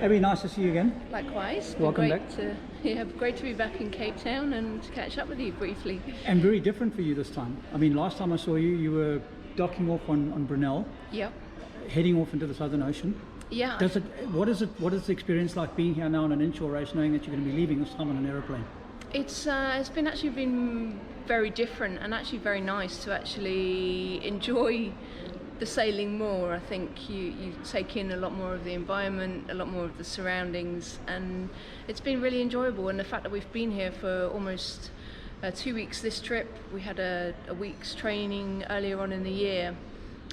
Abby, nice to see you again. Likewise. Welcome back. Great to be back in Cape Town and to catch up with you briefly. And very different for you this time. I mean, last time I saw you, you were docking off on Brunel. Yep. Heading off into the Southern Ocean. Yeah. What is the experience like being here now on an inshore race, knowing that you're going to be leaving this time on an aeroplane? It's been very different and actually very nice to actually enjoy the sailing more. I think you take in a lot more of the environment, a lot more of the surroundings, and it's been really enjoyable. And the fact that we've been here for almost 2 weeks this trip, we had a week's training earlier on in the year,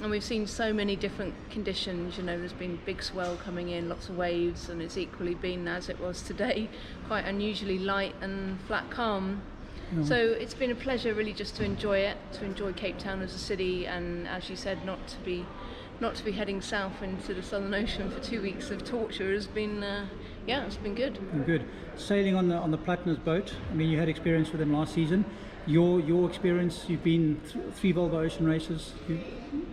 and we've seen so many different conditions. You know, there's been big swell coming in, lots of waves, and it's equally been, as it was today, quite unusually light and flat calm. So it's been a pleasure really just to enjoy it, to enjoy Cape Town as a city, and as you said, not to be heading south into the Southern Ocean for 2 weeks of torture has been, it's been good. Good. Sailing on the Platinum's boat, I mean, you had experience with them last season. Your experience, you've been 3 Volvo Ocean races,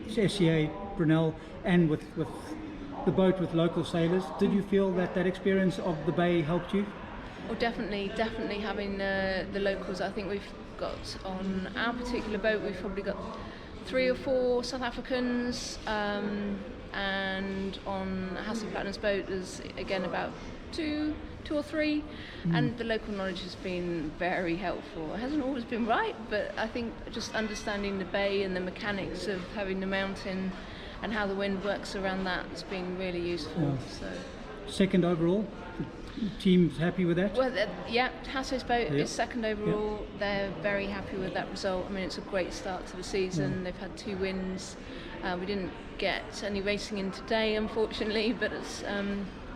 SCA, Brunel, and with the boat with local sailors. Did you feel that experience of the bay helped you? Oh, definitely having the locals. I think we've got on our particular boat, we've probably got 3 or 4 South Africans, and on Hassan Platinum's boat there's again about two or three, and the local knowledge has been very helpful. It hasn't always been right, but I think just understanding the bay and the mechanics of having the mountain and how the wind works around that has been really useful. Yeah. So. Second overall, the team's happy with that? Well, Hasso's boat is second overall. They're very happy with that result. I mean, it's a great start to the season. They've had 2 wins. We didn't get any racing in today, unfortunately, but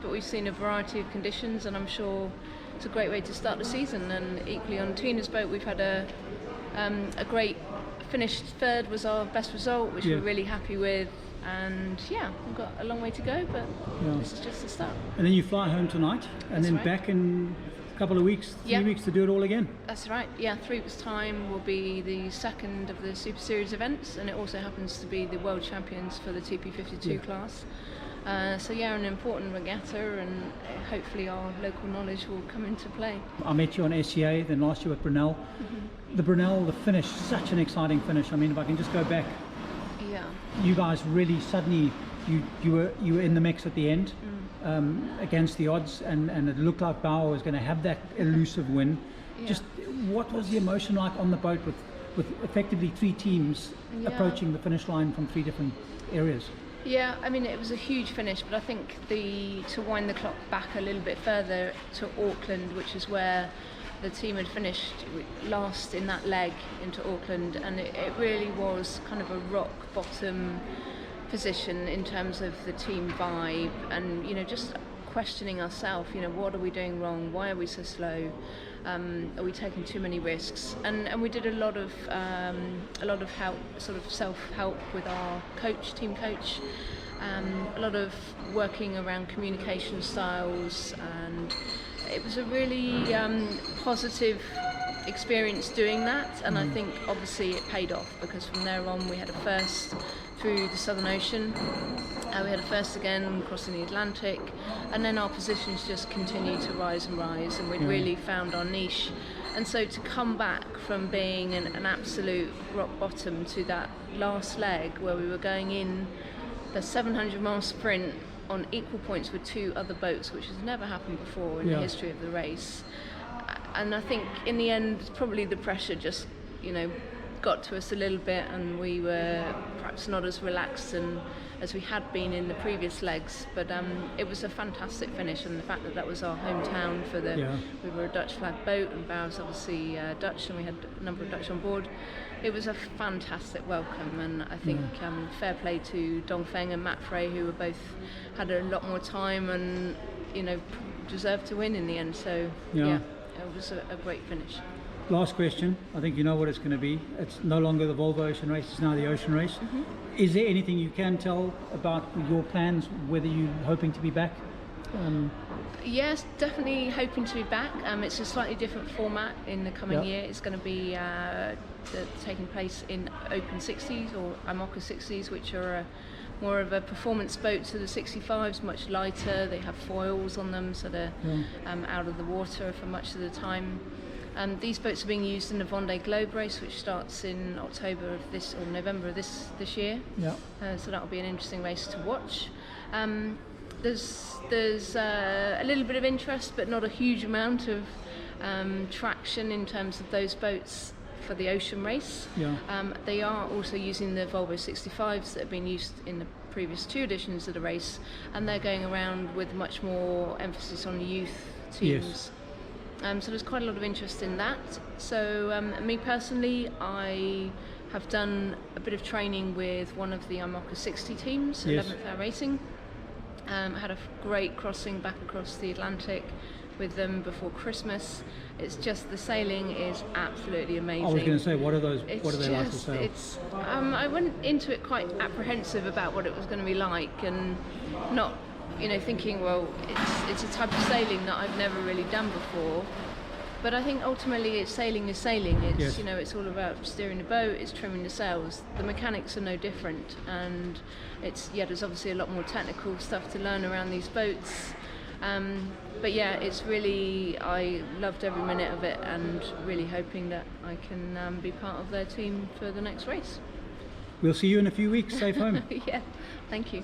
we've seen a variety of conditions, and I'm sure it's a great way to start the season. And equally on Tina's boat, we've had a great finish. Third was our best result, which we're really happy with. And we've got a long way to go, but this is just the start. And then you fly home tonight, and then back in a couple of weeks, 3 weeks to do it all again. That's right. 3 weeks' time will be the second of the Super Series events, and it also happens to be the World Champions for the TP52 class. An important regatta, and hopefully our local knowledge will come into play. I met you on SCA, then last year at Brunel. The Brunel, the finish, such an exciting finish. I mean, if I can just go back, you guys really suddenly, you were in the mix at the end, against the odds, and it looked like Bauer was going to have that elusive win. Just what was the emotion like on the boat with effectively 3 teams approaching the finish line from 3 different areas? Yeah, I mean, it was a huge finish, but I think to wind the clock back a little bit further to Auckland, which is where the team had finished last in that leg into Auckland, and it really was kind of a rock bottom position in terms of the team vibe, and just questioning ourselves, what are we doing wrong, why are we so slow, are we taking too many risks, and we did a lot of help, sort of self-help with our team coach, a lot of working around communication styles, and it was a really positive experience doing that, and I think obviously it paid off, because from there on we had a first through the Southern Ocean, we had a first again crossing the Atlantic, and then our positions just continued to rise, and we'd really found our niche. And so to come back from being an absolute rock bottom to that last leg where we were going in the 700-mile sprint on equal points with 2 other boats, which has never happened before in the history of the race. And I think in the end, probably the pressure just, got to us a little bit, and we were perhaps not as relaxed as we had been in the previous legs. But it was a fantastic finish, and the fact that was our hometown for we were a Dutch flag boat, and Bauer's obviously Dutch, and we had a number of Dutch on board. It was a fantastic welcome, and I think fair play to Dongfeng and Matt Frey, who were both had a lot more time and deserved to win in the end. So it was a great finish. Last question. I think you know what it's going to be. It's no longer the Volvo Ocean race, it's now the Ocean race. Is there anything you can tell about your plans, whether you're hoping to be back? Yes, definitely hoping to be back. It's a slightly different format in the coming year. It's going to be taking place in Open 60s or IMOCA 60s, which are more of a performance boat to the 65s, much lighter. They have foils on them, so they're out of the water for much of the time. These boats are being used in the Vendée Globe race, which starts in October of this, or November of this year. Yeah. So that'll be an interesting race to watch. There's a little bit of interest, but not a huge amount of traction in terms of those boats for the Ocean race. Yeah. They are also using the Volvo 65s that have been used in the previous 2 editions of the race, and they're going around with much more emphasis on youth teams. Yes. So there's quite a lot of interest in that. So me personally, I have done a bit of training with one of the IMOCA 60 teams, Yes. 11th Hour Racing. Had a great crossing back across the Atlantic with them before Christmas. It's just, the sailing is absolutely amazing. I was going to say, what are they like to sail? I went into it quite apprehensive about what it was going to be like, and not, thinking, well, it's a type of sailing that I've never really done before. But I think ultimately sailing is sailing. It's, Yes. It's all about steering the boat, it's trimming the sails. The mechanics are no different, and there's obviously a lot more technical stuff to learn around these boats. But yeah, it's really, I loved every minute of it, and really hoping that I can be part of their team for the next race. We'll see you in a few weeks. Safe home. Yeah, thank you.